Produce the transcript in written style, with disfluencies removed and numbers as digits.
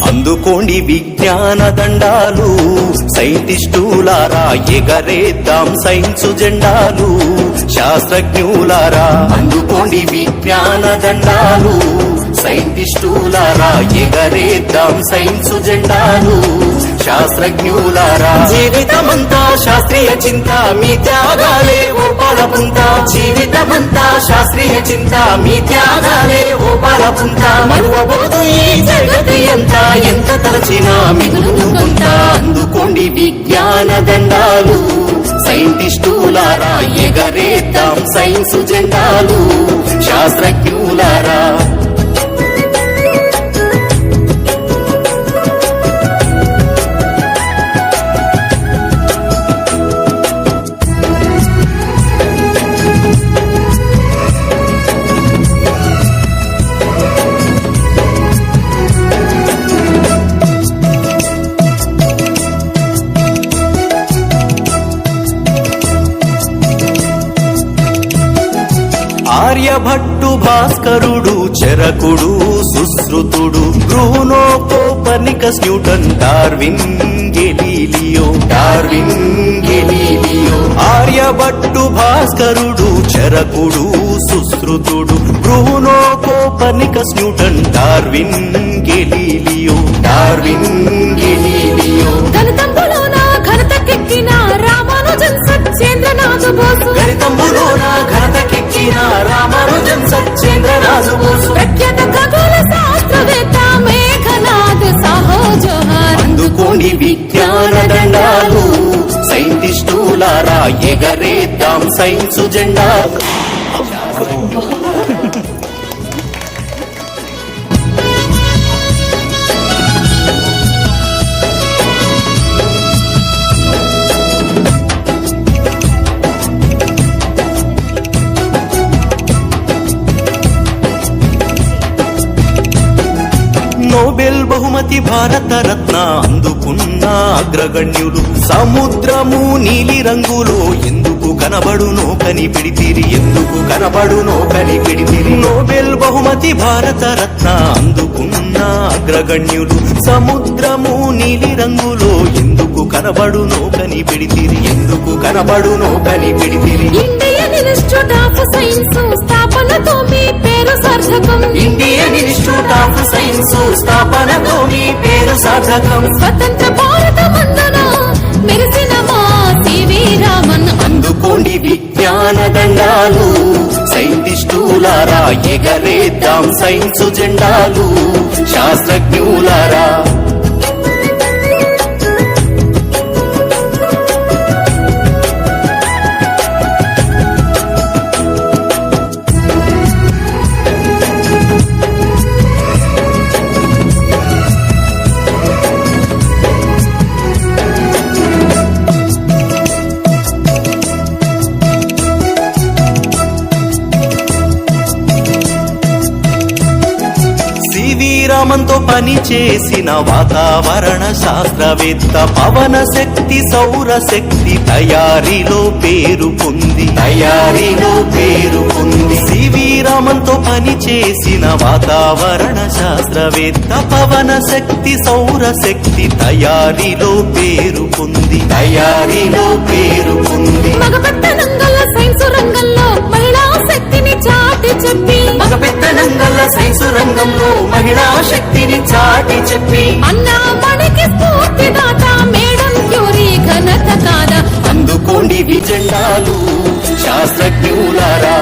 అందుకోండి విజ్ఞాన దండాలు, సైంటిస్టులారా ఎగరేద్దాం సైన్సు జెండాలు. శాస్త్రజ్ఞులారా అందుకోండి విజ్ఞాన దండాలు, సైంటిస్టులారా ఎగరేద్దాం సైన్సు జెండాలు. శాస్త్రజ్ఞులారా జీవితమంతా శాస్త్రీయ చింత, మీ త్యాగాలే ఓ పాలపుంత. జీవితమంతా శాస్త్రీయ చింత, మీ త్యాగాలే ఓ పాలపుంత. మరువబోదు ఈ జగతి అంతా, ఎంత తలచినా మిగులుతుంటా. అందుకోండి విజ్ఞాన దండాలు, సైంటిస్టులారా ఎగరేద్దాం సైన్సు జెండాలు. శాస్త్రజ్ఞులారా ఆర్యభట్టు, భాస్కరుడు, చరకుడు, సుశ్రుతుడు, Bruno, Copernicus, Newton, Darwin, Galileo. Aryabhatta, భాస్కరుడు, చరకుడు, సుశ్రుతుడు, Bruno, Copernicus, Newton, Darwin, Galileo. గణితంబులోన ఘనతకెక్కిన రామానుజన్, సత్యేంద్రనాథ్ బోసు. రామానుజన్, సత్యేంద్రనాథ్ బోసు. ప్రఖ్యాత ఖగోళ శాస్త్రవేత్త మేఘనాథ్ సాహో జోహార్. అందుకోండి విజ్ఞాన దండాలు, సైంటిస్టులారా ఎగరేద్దాం సైన్సు జెండా. నోబెల్ బహుమతి, భారత రత్న అందుకున్న అగ్రగణ్యులు. సముద్రము నీలి రంగులో ఎందుకు కనబడునో కనిపెడితిరి, నోబెల్ బహుమతి, భారత రత్న అందుకున్న అగ్రగణ్యులు. సముద్రము నీలి రంగులో ఎందుకు కనబడునో కనిపెడితిరి, ఇండియన్ ఇన్స్టిట్యూట్ ఆఫ్ సైన్స్ స్థాపనతో మీ పేరు సార్థకం. ఇండియన్ ఇన్స్టిట్యూట్ ఆఫ్ సైన్స్ స్థాపనతో మీ పేరు సార్థకం. స్వతంత్ర భారత మందున మెరిసిన మా సివి రామన్. అందుకోండి విజ్ఞాన దండాలు, సైంటిస్టులారా ఎగరేద్దాం సైన్సు జెండాలు. శాస్త్రజ్ఞులారా రామంతో పని చేసిన వాతావరణ శాస్త్రవేత్త. పవన శక్తి, సౌర శక్తి తయారీలో పేరు పొంది. సివి రామంతో పని చేసిన వాతావరణ శాస్త్రవేత్త. పవన శక్తి, సౌర శక్తి తయారీలో పేరు పొంది. మగపెత్తనంగల సైన్స్ రంగంలో మహిళా శక్తిని చాటి చెప్పి. సైన్స్ రంగంలో మహిళా శక్తిని చాటి చెప్పి. అన్నామణికి స్ఫూర్తిదాత మేడం క్యూరీ ఘనత కాదా. అందుకోండి విజెండాలు, శాస్త్రజ్ఞులారా